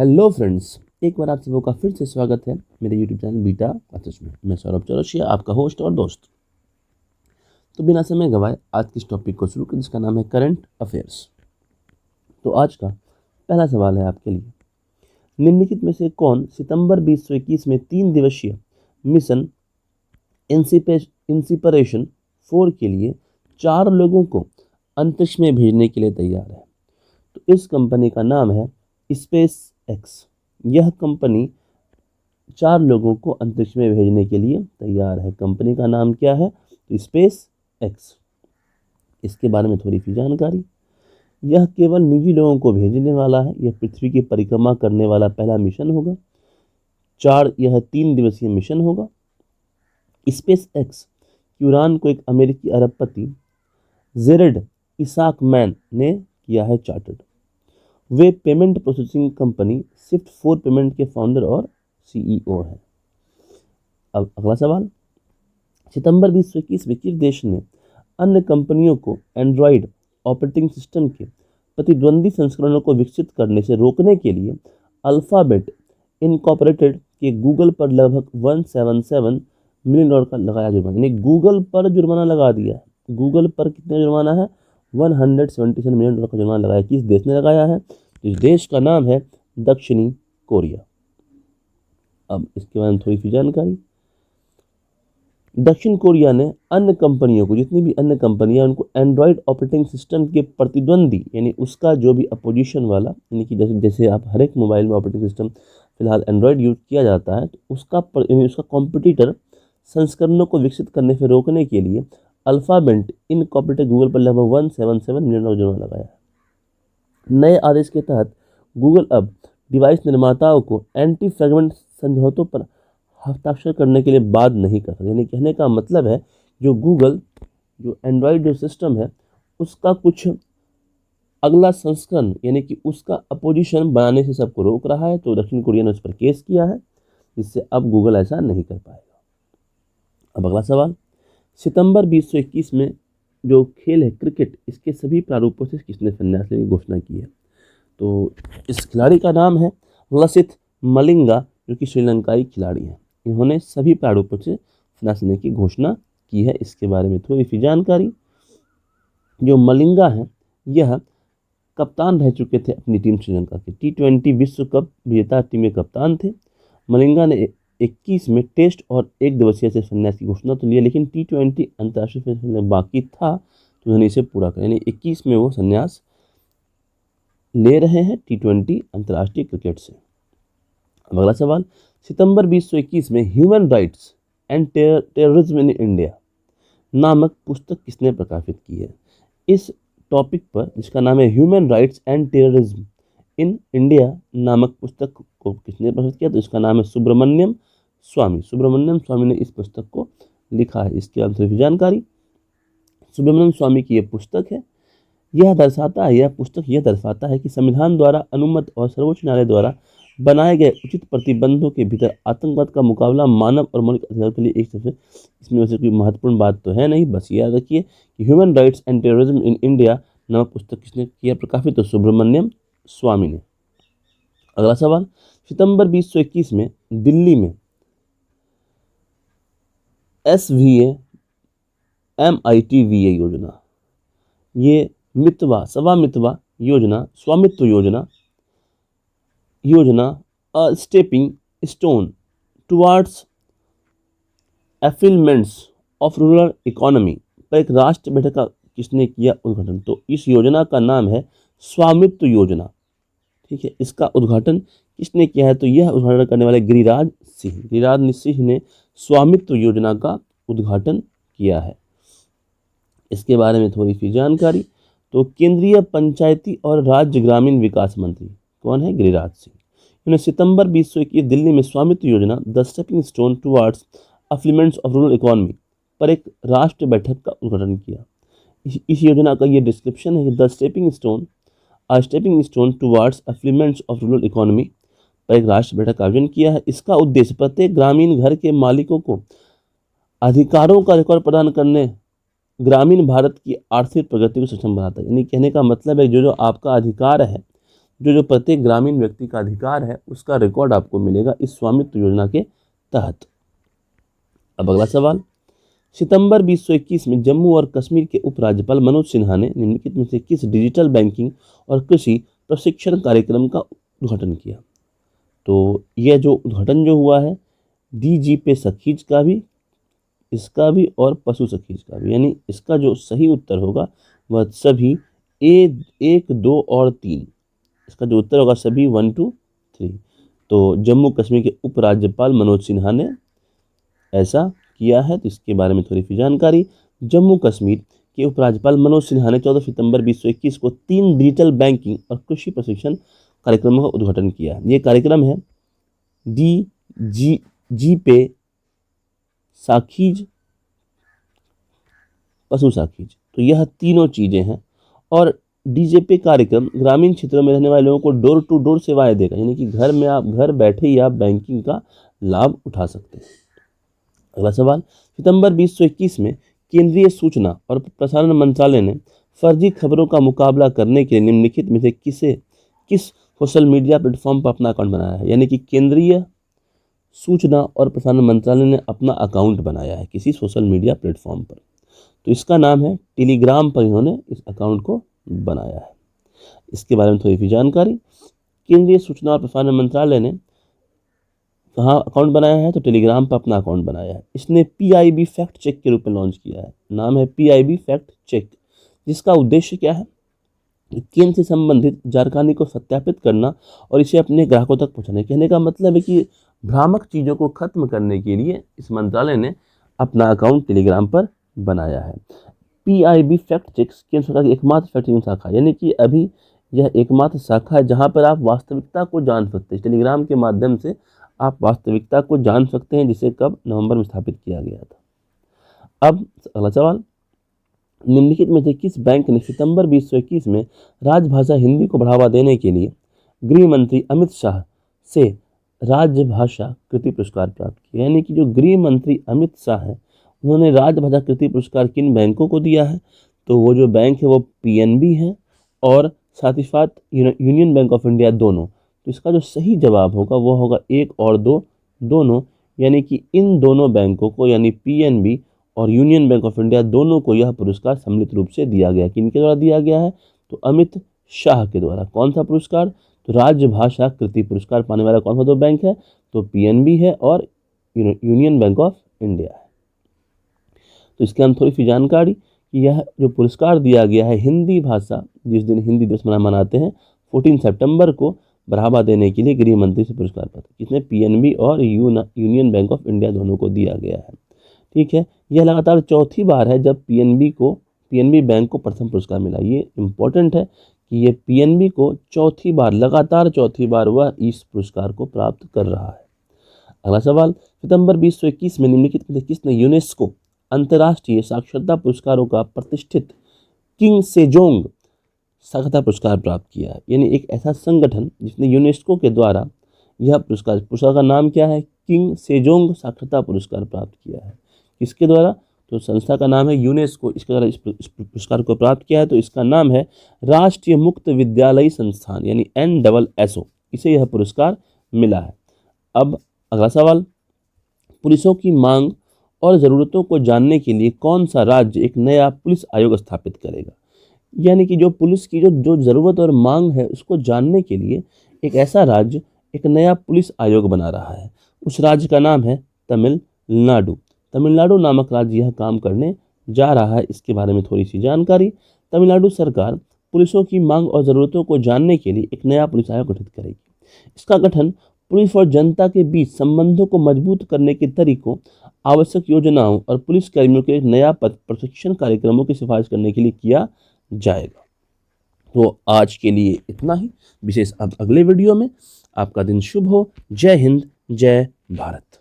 Hello friends, एक बार आप सबों का फिर से स्वागत है मेरे यूट्यूब चैनल बीटा क्लासेस में। मैं सौरभ चौरसिया, आपका होस्ट और दोस्त। तो बिना समय गवाए आज के इस टॉपिक को शुरू करें, जिसका नाम है करंट अफेयर्स। तो आज का पहला सवाल है आपके लिए, निम्नलिखित में से कौन सितंबर 2021 में 3 दिवसीय मिशन इंसिपरेशन 4 के लिए 4 लोगों को अंतरिक्ष में भेजने के लिए तैयार है? तो इस कंपनी का नाम है स्पेस एक्स। यह कंपनी 4 लोगों को अंतरिक्ष में भेजने के लिए तैयार है। कंपनी का नाम क्या है? तो स्पेस एक्स। इसके बारे में थोड़ी सी जानकारी। यह केवल निजी लोगों को भेजने वाला है। यह पृथ्वी की परिक्रमा करने वाला पहला मिशन होगा। यह 3 दिवसीय मिशन होगा। स्पेस एक्स की उड़ान को एक अमेरिकी अरबपति जेरेड इसाकमैन ने किया है चार्टर्ड। वे payment processing company Shift4 payment के फाउंडर और CEO हैं। अब अगला सवाल, सितंबर 2021 में किस देश ने अन्य कंपनियों को एंड्रॉयड ऑपरेटिंग सिस्टम के प्रतिद्वंदी संस्करणों को विकसित करने से रोकने के लिए अल्फाबेट इनकॉर्पोरेटेड के गूगल पर लगभग $177 मिलियन का लगाया जुर्माना? यानी गूगल पर जुर्माना लगा दिया है। गूगल पर कितना जुर्माना है? $177 मिलियन का जुर्माना लगाया। किस देश ने लगाया है? इस देश का नाम है दक्षिणी कोरिया। अब इसके बारे में थोड़ी सी जानकारी। दक्षिण कोरिया ने अन्य कंपनियों को, जितनी भी अन्य कंपनियां, उनको एंड्रॉयड ऑपरेटिंग सिस्टम के प्रतिद्वंदी, यानी उसका जो भी अपोजिशन वाला, यानी कि जैसे आप हर एक मोबाइल में ऑपरेटिंग सिस्टम फिलहाल एंड्रॉयड यूज किया जाता है, तो उसका कॉम्पिटिटर संस्करणों को विकसित करने से रोकने के लिए अल्फाबेट इनकॉर्पोरेटेड गूगल पर लगभग $177 मिलियन का जुर्माना लगाया है। नए आदेश के तहत गूगल अब डिवाइस निर्माताओं को एंटी फ्रैगमेंट समझौतों पर हस्ताक्षर करने के लिए बाध्य नहीं कर सकते। यानी कहने का मतलब है, जो एंड्रॉयड जो सिस्टम है, उसका कुछ अगला संस्करण, यानी कि उसका अपोजिशन बनाने से सबको रोक रहा है। तो दक्षिण कोरिया ने उस पर केस किया है, जिससे अब गूगल ऐसा नहीं कर पाएगा। अब अगला सवाल, सितंबर 2021 में जो खेल है क्रिकेट, इसके सभी प्रारूपों से किसने संन्यास लेने की घोषणा की है? तो इस खिलाड़ी का नाम है लसिथ मलिंगा, जो कि श्रीलंकाई खिलाड़ी हैं। इन्होंने सभी प्रारूपों से संन्यास लेने की घोषणा की है। इसके बारे में थोड़ी सी जानकारी। जो मलिंगा हैं, यह कप्तान रह चुके थे अपनी टीम श्रीलंका के। T20 विश्व कप विजेता टीम के कप्तान थे। मलिंगा ने 21 में टेस्ट और 1 दिवसीय से संन्यास की घोषणा तो लिया, लेकिन T20 अंतर्राष्ट्रीय से बाकी था, तो उन्होंने इसे पूरा कर, यानी 21 में वो संन्यास ले रहे हैं T20 अंतर्राष्ट्रीय क्रिकेट से। अब अगला सवाल, सितंबर 2021 में human rights and terrorism in India नामक पुस्तक किसने प्रकाशित की है? इस टॉपिक पर, जिसका नाम है human rights and terrorism in India नामक पुस्तक को किसने प्रकाशित किया? तो इसका नाम है सुब्रमण्यम स्वामी। सुब्रमण्यम स्वामी ने इस पुस्तक को लिखा है। इसके बारे में जानकारी। सुब्रमण्यम स्वामी की यह पुस्तक है। यह पुस्तक यह दर्शाता है कि संविधान द्वारा अनुमत और सर्वोच्च न्यायालय द्वारा बनाए गए उचित प्रतिबंधों के भीतर आतंकवाद का मुकाबला मानव और मौलिक अधिकारों के लिए एक सबसे, इसमें वैसे कोई महत्वपूर्ण बात तो है नहीं, बस याद रखिए कि human rights and terrorism in India नामक पुस्तक किसने किया प्रकाशित? तो सुब्रमण्यम स्वामी ने। अगला सवाल, सितंबर 2021 में दिल्ली में SVA MITVA योजना, ये स्वामित्व योजना a stepping stone towards fulfilments of rural economy पर एक राष्ट्रीय बैठक का किसने किया उद्घाटन? तो इस योजना का नाम है स्वामित्व योजना। ठीक है, इसका उद्घाटन किसने किया है? तो यह उद्घाटन करने वाले गिरिराज सिंह ने स्वामित्व योजना का उद्घाटन किया है। इसके बारे में थोड़ी सी जानकारी। तो केंद्रीय पंचायती और राज्य ग्रामीण विकास मंत्री कौन है? गिरिराज सिंह। उन्होंने सितंबर 2021 दिल्ली में स्वामित्व योजना the stepping stone towards fulfilments of rural economy पर एक राष्ट्रीय बैठक का उद्घाटन किया। इस योजना का ये डिस्क्रिप्शन है कि the stepping stone towards fulfilments of rural economy पर एक राष्ट्रीय बैठक का आयोजन किया है। इसका उद्देश्य प्रत्येक ग्रामीण घर के मालिकों को अधिकारों का रिकॉर्ड प्रदान करने, ग्रामीण भारत की आर्थिक प्रगति को सक्षम बनाता है। यानी कहने का मतलब है, जो आपका अधिकार है, जो प्रत्येक ग्रामीण व्यक्ति का अधिकार है उसका रिकॉर्ड आपको मिलेगा इस स्वामित्व योजना के तहत। अब अगला सवाल, सितंबर 2021 में जम्मू और कश्मीर के उपराज्यपाल मनोज सिन्हा ने निम्नलिखित में से किस डिजिटल बैंकिंग और कृषि प्रशिक्षण कार्यक्रम का उद्घाटन किया? तो यह जो उद्घाटन जो हुआ है डीजीपे सखीज का भी, इसका भी और पशु सखीज का भी, यानी इसका जो सही उत्तर होगा वह सभी एक, दो और 3, इसका जो उत्तर होगा सभी 1, 2, 3। तो जम्मू कश्मीर के उपराज्यपाल मनोज सिन्हा ने ऐसा किया है। तो इसके बारे में थोड़ी सी जानकारी, जम्मू कश्मीर के उपराज्यपाल मनोज सिन्हा ने 14 सितंबर 2021 को 3 डिजिटल बैंकिंग और कृषि प्रशिक्षण कार्यक्रमों का उद्घाटन किया। ये कार्यक्रम है जीपे साखीज, पशु साखीज। तो यह तीनों चीजें हैं। और डीजीपे कार्यक्रम ग्रामीण क्षेत्रों में रहने वाले लोगों को डोर टू डोर सेवाएं देगा, यानी कि घर बैठे ही आप बैंकिंग का लाभ उठा सकते हैं। अगला सवाल, सितंबर 2021 में केंद्रीय सूचना और प्रसारण मंत्रालय ने फर्जी खबरों का मुकाबला करने के लिए निम्नलिखित में से किस सोशल मीडिया प्लेटफॉर्म पर अपना अकाउंट बनाया है? यानी कि केंद्रीय सूचना और प्रसारण मंत्रालय ने अपना अकाउंट बनाया है किसी सोशल मीडिया प्लेटफॉर्म पर। तो इसका नाम है टेलीग्राम पर इन्होंने इस अकाउंट को बनाया है। इसके बारे में थोड़ी सी जानकारी, केंद्रीय सूचना और प्रसारण मंत्रालय ने कहाँ अकाउंट बनाया है? तो टेलीग्राम पर अपना अकाउंट बनाया है। इसने PIB फैक्ट चेक के रूप में लॉन्च किया है, नाम है PIB फैक्ट चेक, जिसका उद्देश्य क्या है? केंद्र से संबंधित जानकारी को सत्यापित करना और इसे अपने ग्राहकों तक पहुंचाने। कहने का मतलब है कि भ्रामक चीज़ों को खत्म करने के लिए इस मंत्रालय ने अपना अकाउंट टेलीग्राम पर बनाया है। PIB फैक्ट चेक्स केंद्र सरकार की एकमात्र फैक्ट चेकिंग शाखा है, यानी कि अभी यह एकमात्र शाखा है जहां पर आप वास्तविकता को जान सकते हैं। टेलीग्राम के माध्यम से आप वास्तविकता को जान सकते हैं, जिसे कब नवंबर में स्थापित किया गया था। अब अगला सवाल, निम्नलिखित में से किस बैंक ने सितंबर 2021 में राजभाषा हिंदी को बढ़ावा देने के लिए गृह मंत्री अमित शाह से राजभाषा कृति पुरस्कार प्राप्त किया? यानी कि जो गृह मंत्री अमित शाह है उन्होंने राजभाषा कृति पुरस्कार किन बैंकों को दिया है? तो वो जो बैंक है वो PNB है और साथ ही साथ यूनियन बैंक ऑफ इंडिया, दोनों। तो इसका जो सही जवाब होगा वो होगा 1 और 2 दोनों, यानी कि इन दोनों बैंकों को, यानी PNB और यूनियन बैंक ऑफ इंडिया दोनों को यह पुरस्कार सम्मिलित रूप से दिया गया। किनके द्वारा दिया गया है? तो अमित शाह के द्वारा। कौन सा पुरस्कार? तो राजभाषा कृति पुरस्कार पाने वाला कौन सा दो बैंक है? तो PNB है और यूनियन बैंक ऑफ इंडिया है। तो इसके हम थोड़ी सी जानकारी कि यह जो पुरस्कार दिया गया है हिंदी भाषा, जिस दिन हिंदी दिवस मनाते हैं 14 सितंबर को, बढ़ावा देने के लिए गृह मंत्री से पुरस्कार पाते, किसने? PNB और यूनियन बैंक ऑफ इंडिया दोनों को दिया गया है। ठीक है, यह लगातार चौथी बार है जब PNB बैंक को प्रथम पुरस्कार मिला। ये इंपॉर्टेंट है कि ये PNB को लगातार चौथी बार वह इस पुरस्कार को प्राप्त कर रहा है। अगला सवाल, सितंबर 2021 में निम्नलिखित में किसने यूनेस्को अंतर्राष्ट्रीय साक्षरता पुरस्कारों का प्रतिष्ठित किंग सेजोंग साक्षरता पुरस्कार प्राप्त किया है? यानी एक ऐसा संगठन जिसने यूनेस्को के द्वारा यह पुरस्कार का नाम क्या है? किंग सेजोंग साक्षरता पुरस्कार प्राप्त किया है। किसके द्वारा? तो संस्था का नाम है यूनेस्को, इसके द्वारा इस पुरस्कार को प्राप्त किया है। तो इसका नाम है राष्ट्रीय मुक्त विद्यालयी संस्थान, यानी NSSO, इसे यह पुरस्कार मिला है। अब अगला सवाल, पुलिसों की मांग और ज़रूरतों को जानने के लिए कौन सा राज्य एक नया पुलिस आयोग स्थापित करेगा? यानी कि जो पुलिस की जो ज़रूरत और मांग है उसको जानने के लिए एक ऐसा राज्य एक नया पुलिस आयोग बना रहा है। उस राज्य का नाम है तमिलनाडु। तमिलनाडु नामक राज्य यह काम करने जा रहा है। इसके बारे में थोड़ी सी जानकारी, तमिलनाडु सरकार पुलिसों की मांग और ज़रूरतों को जानने के लिए एक नया पुलिस आयोग गठित करेगी। इसका गठन पुलिस और जनता के बीच संबंधों को मजबूत करने के तरीकों, आवश्यक योजनाओं और पुलिस कर्मियों के नया प्रशिक्षण कार्यक्रमों की सिफारिश करने के लिए किया जाएगा। तो आज के लिए इतना ही, विशेष अब अगले वीडियो में। आपका दिन शुभ हो। जय हिंद, जय भारत।